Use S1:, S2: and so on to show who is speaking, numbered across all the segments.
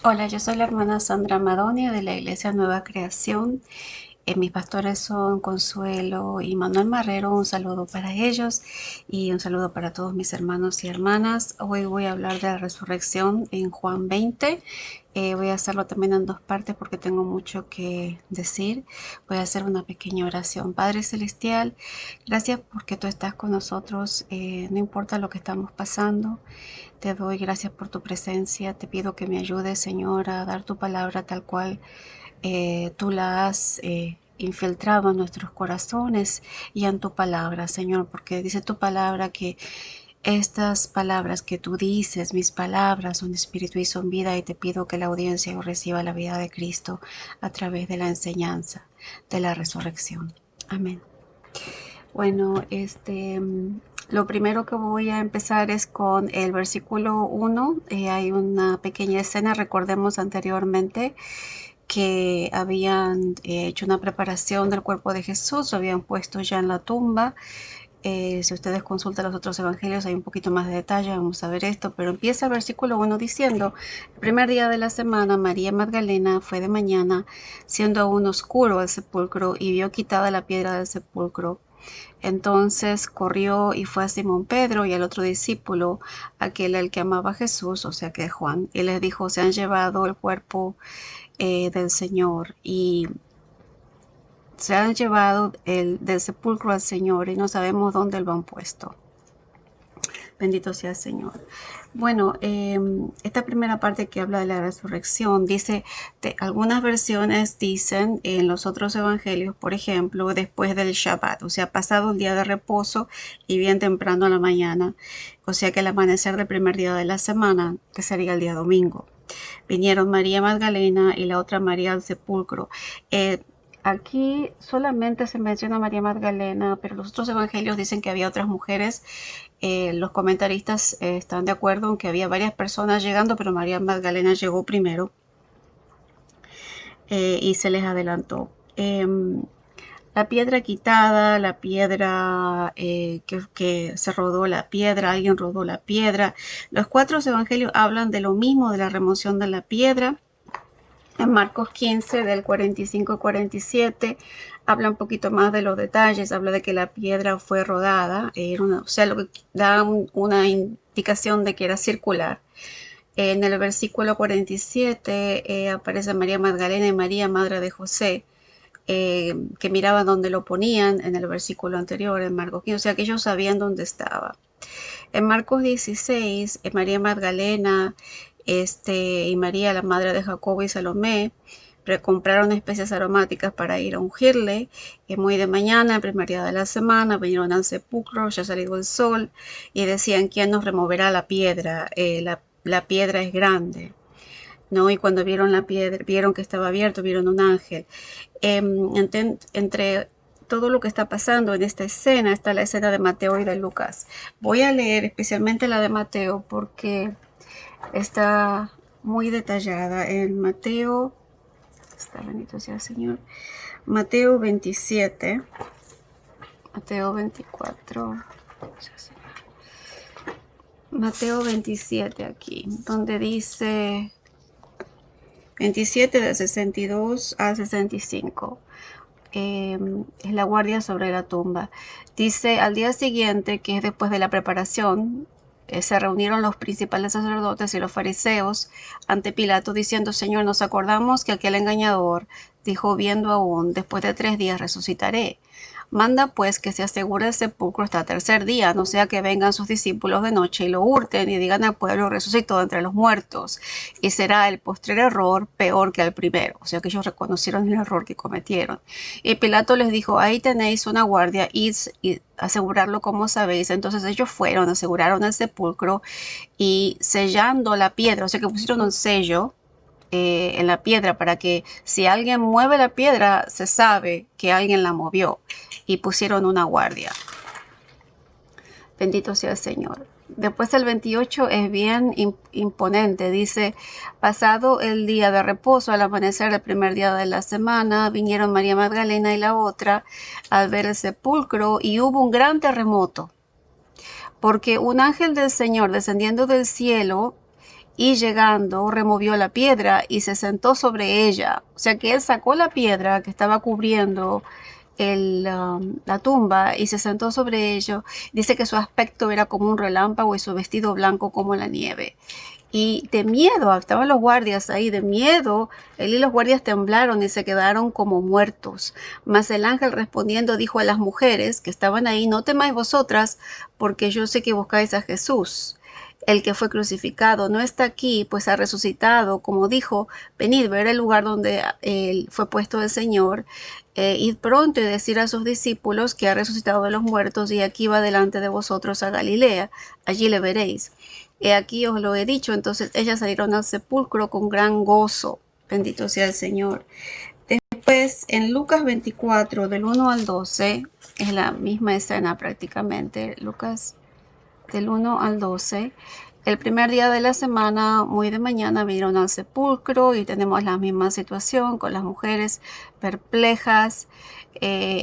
S1: Hola, yo soy la hermana Sandra Madonia de la Iglesia Nueva Creación. Mis pastores son Consuelo y Manuel Marrero. Un saludo para ellos y un saludo para todos mis hermanos y hermanas. Hoy voy a hablar de la resurrección en Juan 20. Voy a hacerlo también en dos partes porque tengo mucho que decir. Voy a hacer una pequeña oración. Padre Celestial, gracias porque tú estás con nosotros. No importa lo que estamos pasando. Te doy gracias por tu presencia. Te pido que me ayudes, Señor, a dar tu palabra tal cual tú la has infiltrado en nuestros corazones y en tu palabra, Señor, porque dice tu palabra que estas palabras que tú dices, mis palabras, son espíritu y son vida, y te pido que la audiencia reciba la vida de Cristo a través de la enseñanza de la resurrección. Amén. Bueno, lo primero que voy a empezar es con el versículo 1. Hay una pequeña escena, recordemos anteriormente que habían hecho una preparación del cuerpo de Jesús, lo habían puesto ya en la tumba. Si ustedes consultan los otros evangelios hay un poquito más de detalle, vamos a ver esto, pero empieza el versículo 1 diciendo: el primer día de la semana, María Magdalena fue de mañana, siendo aún oscuro el sepulcro, y vio quitada la piedra del sepulcro. Entonces corrió y fue a Simón Pedro y al otro discípulo, aquel al que amaba a Jesús, o sea que Juan, y les dijo: se han llevado el cuerpo del Señor, y se han llevado del sepulcro al Señor, y no sabemos dónde lo han puesto. Bendito sea el Señor. Bueno, esta primera parte que habla de la resurrección dice, algunas versiones dicen en los otros evangelios, por ejemplo, después del Shabbat, o sea, pasado el día de reposo y bien temprano a la mañana, o sea que el amanecer del primer día de la semana, que sería el día domingo. Vinieron María Magdalena y la otra María al sepulcro. Aquí solamente se menciona a María Magdalena, pero los otros evangelios dicen que había otras mujeres. Los comentaristas están de acuerdo en que había varias personas llegando, pero María Magdalena llegó primero y se les adelantó. La piedra quitada, la piedra que se rodó la piedra, alguien rodó la piedra. Los cuatro evangelios hablan de lo mismo, de la remoción de la piedra. En Marcos 15, del 45 al 47, habla un poquito más de los detalles, habla de que la piedra fue rodada, o sea, lo que da una indicación de que era circular. En el versículo 47 aparece María Magdalena y María, madre de José, que miraban dónde lo ponían en el versículo anterior, en Marcos 15, o sea que ellos sabían dónde estaba. En Marcos 16, María Magdalena y María, la madre de Jacobo y Salomé, compraron especias aromáticas para ir a ungirle. Muy de mañana, el primer día de la semana, vinieron al sepulcro, ya ha salido el sol, y decían: ¿quién nos removerá la piedra? La piedra es grande, ¿no? Y cuando vieron la piedra, vieron que estaba abierto, vieron un ángel. Entre todo lo que está pasando en esta escena está la escena de Mateo y de Lucas. Voy a leer especialmente la de Mateo porque está muy detallada. En Mateo, está bendito sea el Señor, Mateo 27, Mateo 24, Mateo 27 aquí, donde dice 27 de 62 a 65. Es la guardia sobre la tumba. Dice: al día siguiente, que es después de la preparación, se reunieron los principales sacerdotes y los fariseos ante Pilato, diciendo: Señor, nos acordamos que aquel engañador dijo, viendo aún, después de 3 días resucitaré. Manda pues que se asegure el sepulcro hasta el tercer día, no sea que vengan sus discípulos de noche y lo hurten y digan al pueblo: resucitó entre los muertos. Y será el postrer error peor que el primero. O sea que ellos reconocieron el error que cometieron. Y Pilato les dijo: ahí tenéis una guardia, id y asegurarlo como sabéis. Entonces ellos fueron, aseguraron el sepulcro y sellando la piedra, o sea que pusieron un sello en la piedra para que si alguien mueve la piedra se sabe que alguien la movió, y pusieron una guardia. Bendito sea el Señor. Después el 28 es bien imponente. Dice: pasado el día de reposo, al amanecer del primer día de la semana, vinieron María Magdalena y la otra al ver el sepulcro, y hubo un gran terremoto, porque un ángel del Señor, descendiendo del cielo, y llegando removió la piedra y se sentó sobre ella. O sea que él sacó la piedra que estaba cubriendo la tumba y se sentó sobre ello. Dice que su aspecto era como un relámpago y su vestido blanco como la nieve. Y de miedo, estaban los guardias ahí, de miedo, él y los guardias temblaron y se quedaron como muertos. Mas el ángel respondiendo dijo a las mujeres que estaban ahí: no temáis vosotras, porque yo sé que buscáis a Jesús, el que fue crucificado. No está aquí, pues ha resucitado, como dijo. Venid, ver el lugar donde fue puesto el Señor. Id pronto y decir a sus discípulos que ha resucitado de los muertos, y aquí va delante de vosotros a Galilea, allí le veréis. He aquí os lo he dicho. Entonces ellas salieron al sepulcro con gran gozo. Bendito sea el Señor. Después, en Lucas 24, del 1 al 12, es la misma escena prácticamente. Lucas del 1 al 12. El primer día de la semana, muy de mañana, vinieron al sepulcro y tenemos la misma situación con las mujeres perplejas.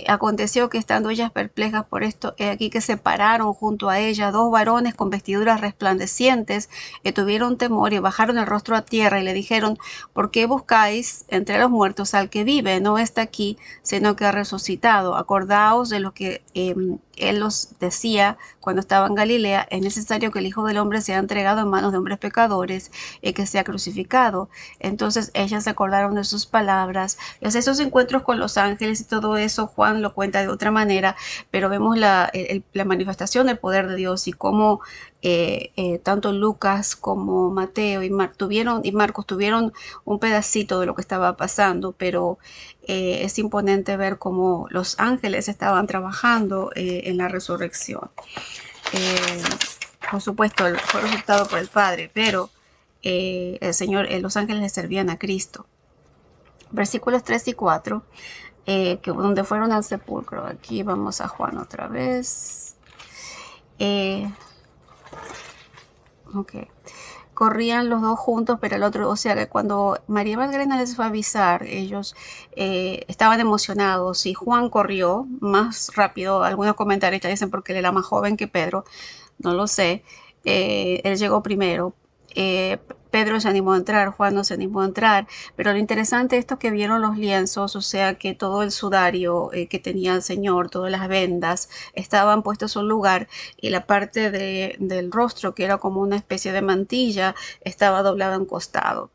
S1: Aconteció que estando ellas perplejas por esto, aquí que se pararon junto a ella dos varones con vestiduras resplandecientes, que tuvieron temor y bajaron el rostro a tierra y le dijeron: ¿por qué buscáis entre los muertos al que vive? No está aquí, sino que ha resucitado. Acordaos de lo que él los decía cuando estaba en Galilea: es necesario que el Hijo del Hombre sea entregado en manos de hombres pecadores y que sea crucificado. Entonces ellas se acordaron de sus palabras. Y esos encuentros con los ángeles y todo eso, Juan lo cuenta de otra manera, pero vemos la manifestación del poder de Dios, y cómo tanto Lucas como Mateo y Marcos tuvieron un pedacito de lo que estaba pasando, pero es imponente ver cómo los ángeles estaban trabajando en la resurrección. Eh, por supuesto, fue resultado por el Padre, pero el Señor, los ángeles le servían a Cristo. Versículos 3 y 4, donde fueron al sepulcro. Aquí vamos a Juan otra vez. Ok. Corrían los dos juntos, pero el otro, o sea que cuando María Magdalena les fue a avisar, ellos estaban emocionados, y Juan corrió más rápido. Algunos comentaristas dicen porque él era más joven que Pedro, no lo sé. Él llegó primero. Eh, Pedro se animó a entrar, Juan no se animó a entrar, pero lo interesante es que vieron los lienzos, o sea que todo el sudario que tenía el Señor, todas las vendas, estaban puestos en un lugar, y la parte del rostro, que era como una especie de mantilla, estaba doblada a un costado.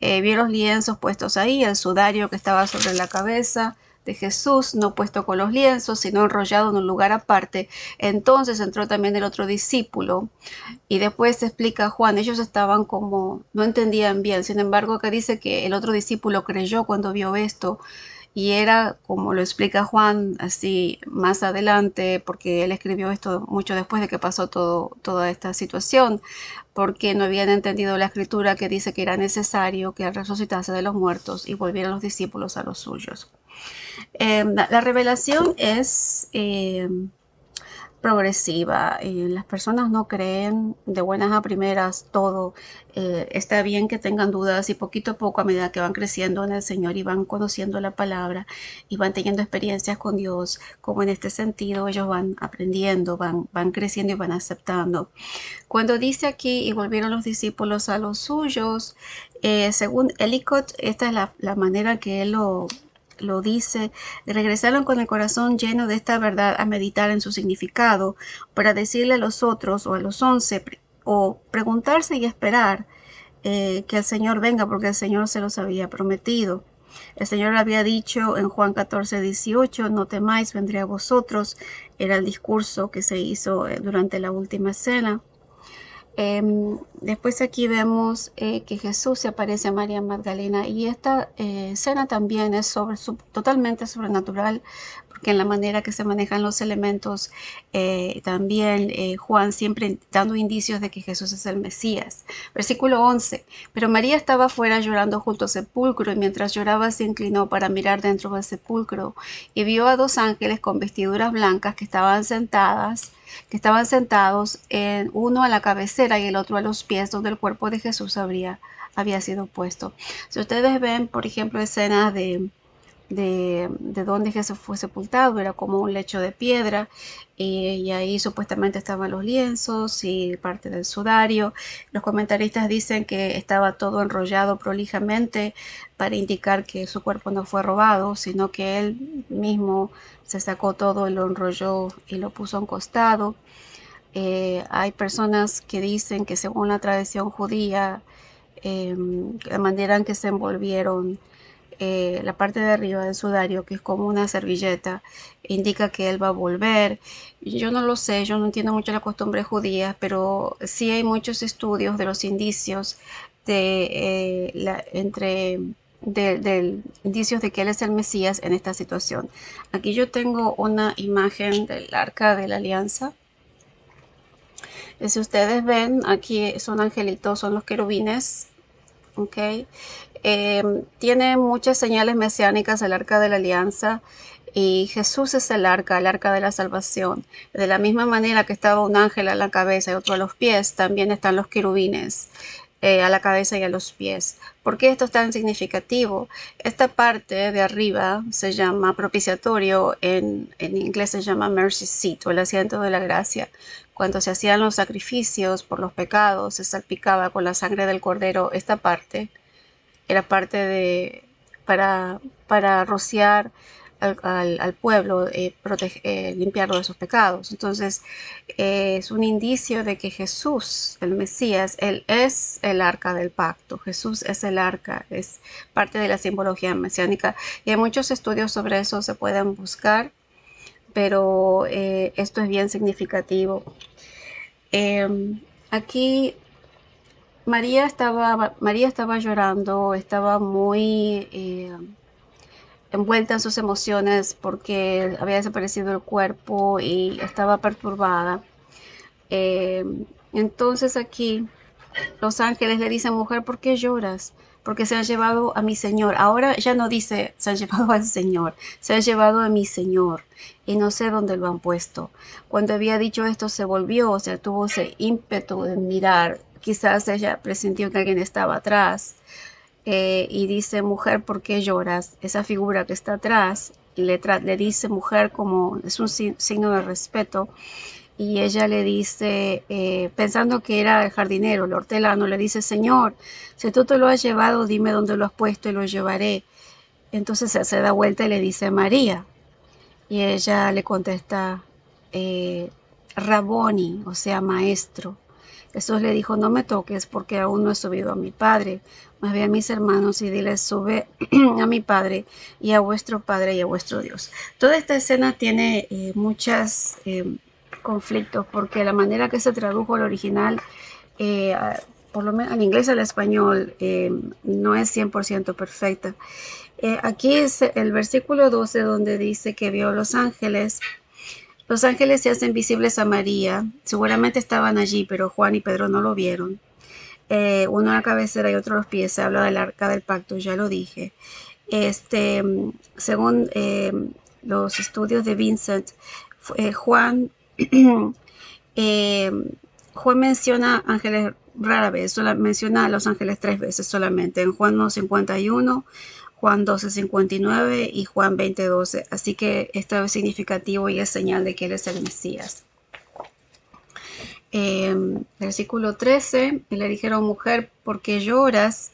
S1: Vi los lienzos puestos ahí, el sudario que estaba sobre la cabeza de Jesús, no puesto con los lienzos, sino enrollado en un lugar aparte. Entonces entró también el otro discípulo, y después se explica Juan, ellos estaban como, no entendían bien. Sin embargo, acá dice que el otro discípulo creyó cuando vio esto, y era como lo explica Juan así más adelante, porque él escribió esto mucho después de que pasó toda esta situación, porque no habían entendido la escritura que dice que era necesario que él resucitase de los muertos y volvieran los discípulos a los suyos. La revelación es progresiva. Las personas no creen de buenas a primeras todo. Está bien que tengan dudas, y poquito a poco, a medida que van creciendo en el Señor y van conociendo la palabra y van teniendo experiencias con Dios, como en este sentido, ellos van aprendiendo, van creciendo y van aceptando. Cuando dice aquí: y volvieron los discípulos a los suyos, según Ellicott, esta es la manera que él lo dice: regresaron con el corazón lleno de esta verdad a meditar en su significado, para decirle a los otros, o a los 11, o preguntarse y esperar que el Señor venga, porque el Señor se los había prometido. El Señor había dicho en Juan 14:18: no temáis, vendré a vosotros. Era el discurso que se hizo durante la última cena. Después aquí vemos que Jesús se aparece a María Magdalena, y esta escena también es totalmente sobrenatural, porque en la manera que se manejan los elementos, también Juan siempre dando indicios de que Jesús es el Mesías. Versículo 11: pero María estaba fuera llorando junto al sepulcro, y mientras lloraba se inclinó para mirar dentro del sepulcro, y vio a dos ángeles con vestiduras blancas que estaban sentados, uno a la cabecera y el otro a los pies, donde el cuerpo de Jesús había sido puesto. Si ustedes ven, por ejemplo, escenas de de donde Jesús fue sepultado, era como un lecho de piedra, y ahí supuestamente estaban los lienzos y parte del sudario. Los comentaristas dicen que estaba todo enrollado prolijamente para indicar que su cuerpo no fue robado, sino que él mismo se sacó todo y lo enrolló y lo puso a un costado. Hay personas que dicen que según la tradición judía, la manera en que se envolvieron la parte de arriba del sudario, que es como una servilleta, indica que él va a volver. Yo no lo sé, yo no entiendo mucho la costumbre judía, pero sí hay muchos estudios de los indicios de indicios de que él es el Mesías en esta situación. Aquí yo tengo una imagen del Arca de la Alianza. Si ustedes ven, aquí son angelitos, son los querubines, ¿ok? Tiene muchas señales mesiánicas el Arca de la Alianza, y Jesús es el arca de la salvación. De la misma manera que estaba un ángel a la cabeza y otro a los pies, también están los querubines a la cabeza y a los pies. ¿Por qué esto es tan significativo? Esta parte de arriba se llama propiciatorio, en inglés se llama mercy seat, o el asiento de la gracia. Cuando se hacían los sacrificios por los pecados, se salpicaba con la sangre del cordero. Esta parte era parte para rociar al pueblo, limpiarlo de sus pecados. Entonces, es un indicio de que Jesús, el Mesías, él es el arca del pacto. Jesús es el arca, es parte de la simbología mesiánica. Y hay muchos estudios sobre eso, se pueden buscar, pero esto es bien significativo. Aquí María estaba llorando, estaba muy envuelta en sus emociones porque había desaparecido el cuerpo y estaba perturbada. Eh, entonces aquí los ángeles le dicen: mujer, ¿por qué lloras? Porque se han llevado a mi Señor. Ahora ya no dice se han llevado al Señor, se han llevado a mi Señor y no sé dónde lo han puesto. Cuando había dicho esto se volvió, o sea, tuvo ese ímpetu de mirar. Quizás ella presintió que alguien estaba atrás, y dice: mujer, ¿por qué lloras? Esa figura que está atrás le dice mujer como es un signo de respeto, y ella le dice, pensando que era el jardinero, el hortelano, le dice: Señor, si tú te lo has llevado, dime dónde lo has puesto y lo llevaré. Entonces se da vuelta y le dice: María. Y ella le contesta, Raboni, o sea, maestro. Jesús le dijo: no me toques porque aún no he subido a mi Padre, más bien a mis hermanos y diles: sube a mi Padre y a vuestro Padre y a vuestro Dios. Toda esta escena tiene muchos conflictos, porque la manera que se tradujo al original, eh, por lo menos al inglés al español, no es 100% perfecta. Aquí es el versículo 12 donde dice que vio los ángeles. Los ángeles se hacen visibles a María. Seguramente estaban allí, pero Juan y Pedro no lo vieron. Uno a la cabecera y otro a los pies. Se habla del arca del pacto, ya lo dije. Según los estudios de Vincent, Juan, eh, Juan menciona ángeles rara vez, solo menciona a los ángeles 3 veces solamente, en Juan 1:51, Juan 12:59 y Juan 20:12. Así que esto es significativo y es señal de que él es el Mesías. Versículo 13, le dijeron: mujer, ¿por qué lloras?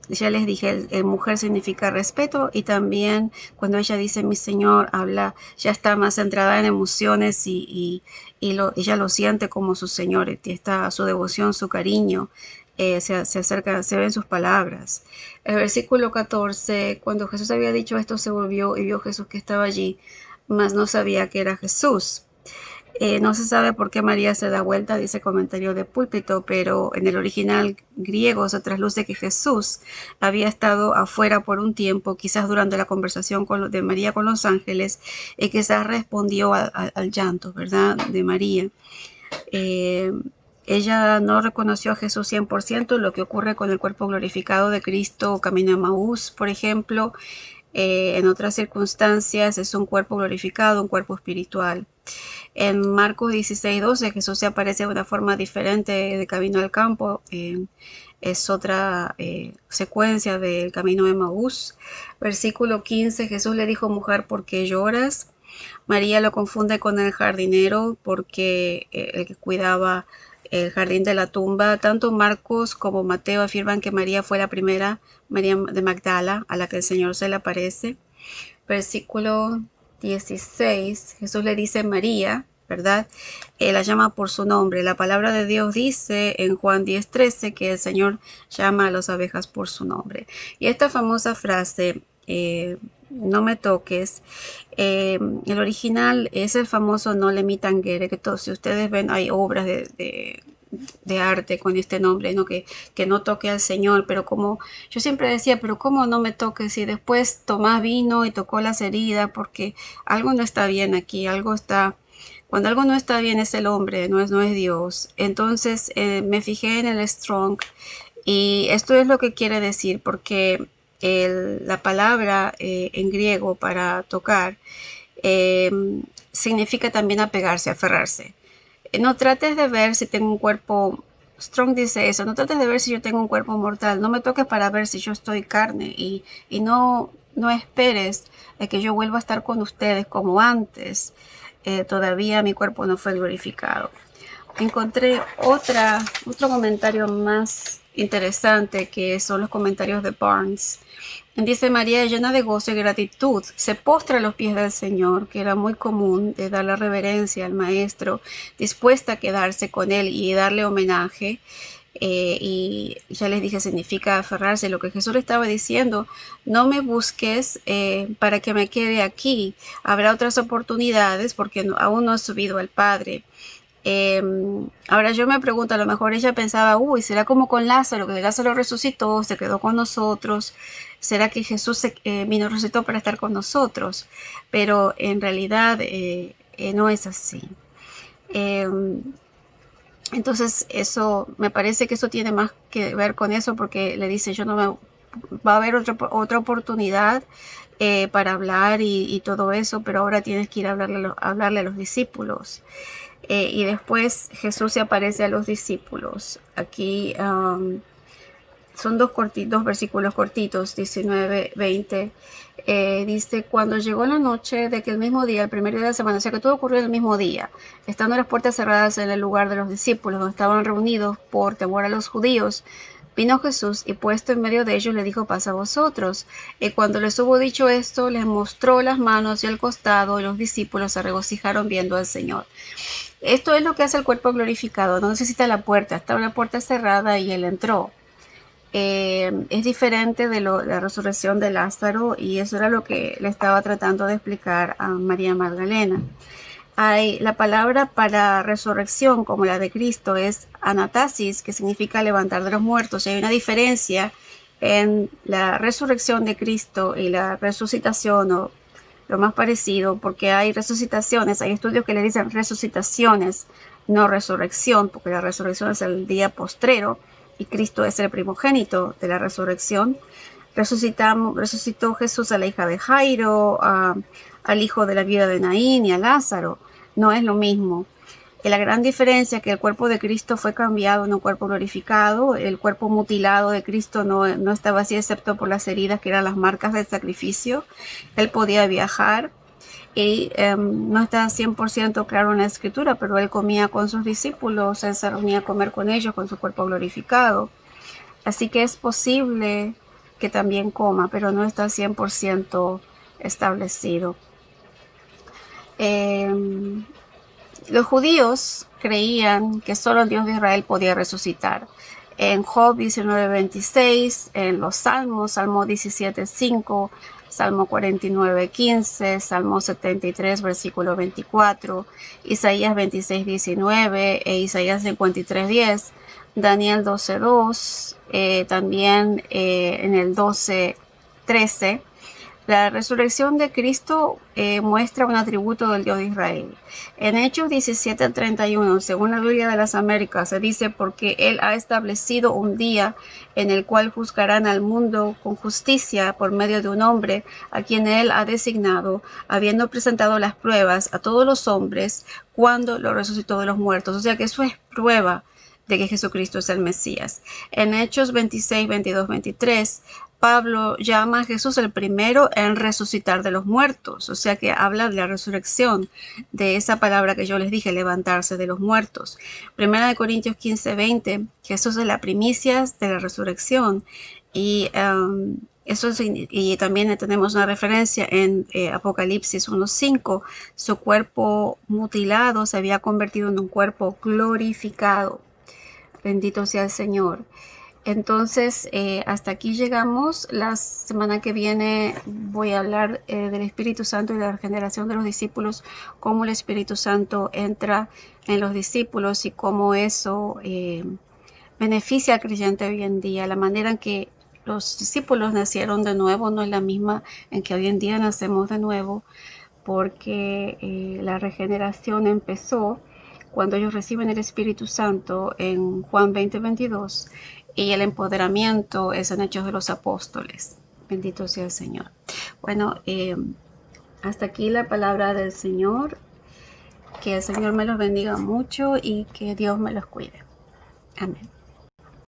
S1: Ya les dije, mujer significa respeto, y también cuando ella dice mi Señor, habla, ya está más centrada en emociones, ella lo siente como su Señor, y está su devoción, su cariño, se acerca, se ven sus palabras. El versículo 14, cuando Jesús había dicho esto, se volvió y vio Jesús que estaba allí, mas no sabía que era Jesús. No se sabe por qué María se da vuelta, dice comentario de púlpito, pero en el original griego se trasluce que Jesús había estado afuera por un tiempo, quizás durante la conversación de María con los ángeles, y quizás respondió al llanto, ¿verdad?, de María. Ella no reconoció a Jesús 100%, lo que ocurre con el cuerpo glorificado de Cristo camino a Maús, por ejemplo. En otras circunstancias es un cuerpo glorificado, un cuerpo espiritual. En Marcos 16:12 Jesús se aparece de una forma diferente de camino al campo. es otra secuencia del camino de Maús. Versículo 15, Jesús le dijo: mujer, ¿por qué lloras? María lo confunde con el jardinero porque el que cuidaba el jardín de la tumba. Tanto Marcos como Mateo afirman que María fue la primera, María de Magdala, a la que el Señor se le aparece. Versículo 16, Jesús le dice María, ¿verdad? La llama por su nombre. La palabra de Dios dice en Juan 10:13 que el Señor llama a las abejas por su nombre. Y esta famosa frase, no me toques, el original es el famoso no le mi tangere, que todos, si ustedes ven, hay obras de arte con este nombre, ¿no? Que no toque al Señor, pero como yo siempre decía, pero cómo no me toque si después Tomás vino y tocó las heridas, porque algo no está bien aquí, algo está, cuando algo no está bien es el hombre, no es Dios. Entonces me fijé en el Strong y esto es lo que quiere decir, porque la palabra en griego para tocar eh, significa también apegarse, aferrarse. No trates de ver si tengo un cuerpo, Strong dice eso, no trates de ver si yo tengo un cuerpo mortal, no me toques para ver si yo estoy carne y no esperes a que yo vuelva a estar con ustedes como antes. Todavía mi cuerpo no fue glorificado. Encontré otro comentario más interesante, que son los comentarios de Barnes. Dice: María, llena de gozo y gratitud, se postra a los pies del Señor, que era muy común de dar la reverencia al Maestro, dispuesta a quedarse con él y darle homenaje. Y ya les dije, significa aferrarse. Lo que Jesús le estaba diciendo: no me busques para que me quede aquí, habrá otras oportunidades porque aún no he subido al Padre. Ahora yo me pregunto, a lo mejor ella pensaba, uy, será como con Lázaro, que Lázaro resucitó, se quedó con nosotros, será que Jesús vino, resucitó para estar con nosotros, pero en realidad no es así. Eh, entonces eso, me parece que eso tiene más que ver con eso, porque le dice, yo no me, va a haber otra oportunidad para hablar y todo eso, pero ahora tienes que ir a hablarle a los discípulos. Y después Jesús se aparece a los discípulos. Aquí son dos versículos cortitos, 19, 20. Dice: cuando llegó la noche de que el mismo día, el primer día de la semana, o sea que todo ocurrió el mismo día, estando las puertas cerradas en el lugar de los discípulos, donde estaban reunidos por temor a los judíos, vino Jesús y puesto en medio de ellos le dijo: paz a vosotros. Y cuando les hubo dicho esto, les mostró las manos y el costado, y los discípulos se regocijaron viendo al Señor. Esto es lo que hace el cuerpo glorificado, no necesita la puerta, está una puerta cerrada y él entró. Es diferente de la resurrección de Lázaro, y eso era lo que le estaba tratando de explicar a María Magdalena. La palabra para resurrección, como la de Cristo, es anatasis, que significa levantar de los muertos. Y hay una diferencia en la resurrección de Cristo y la resucitación, o lo más parecido, porque hay resucitaciones, hay estudios que le dicen resucitaciones, no resurrección, porque la resurrección es el día postrero y Cristo es el primogénito de la resurrección. Resucitó Jesús a la hija de Jairo, al hijo de la viuda de Naín y a Lázaro. No es lo mismo. La gran diferencia es que el cuerpo de Cristo fue cambiado en un cuerpo glorificado. El cuerpo mutilado de Cristo no estaba así, excepto por las heridas que eran las marcas del sacrificio. Él podía viajar y no está 100% claro en la escritura, pero él comía con sus discípulos, él se reunía a comer con ellos con su cuerpo glorificado. Así que es posible que también coma, pero no está 100% establecido. Los judíos creían que solo el Dios de Israel podía resucitar. En Job 19:26, en los Salmos, Salmo 17:5, Salmo 49:15, Salmo 73, versículo 24, Isaías 26:19 e Isaías 53:10, Daniel 12:2, también en el 12:13. La resurrección de Cristo muestra un atributo del Dios de Israel. En Hechos 17:31, según la Biblia de las Américas, se dice: porque Él ha establecido un día en el cual juzgarán al mundo con justicia por medio de un hombre a quien Él ha designado, habiendo presentado las pruebas a todos los hombres cuando lo resucitó de los muertos. O sea que eso es prueba. de que Jesucristo es el Mesías. En Hechos 26, 22, 23, Pablo llama a Jesús el primero en resucitar de los muertos, o sea que habla de la resurrección, de esa palabra que yo les dije, levantarse de los muertos. Primera de Corintios 15, 20, Jesús es la primicia de la resurrección, y y también tenemos una referencia en Apocalipsis 1:5, su cuerpo mutilado se había convertido en un cuerpo glorificado. Bendito sea el Señor. Entonces, hasta aquí llegamos. La semana que viene voy a hablar del Espíritu Santo y de la regeneración de los discípulos, cómo el Espíritu Santo entra en los discípulos y cómo eso beneficia al creyente hoy en día. La manera en que los discípulos nacieron de nuevo no es la misma en que hoy en día nacemos de nuevo, porque la regeneración empezó cuando ellos reciben el Espíritu Santo en Juan 20:22, y el empoderamiento es en Hechos de los Apóstoles. Bendito sea el Señor. Bueno, hasta aquí la palabra del Señor. Que el Señor me los bendiga mucho y que Dios me los cuide. Amén.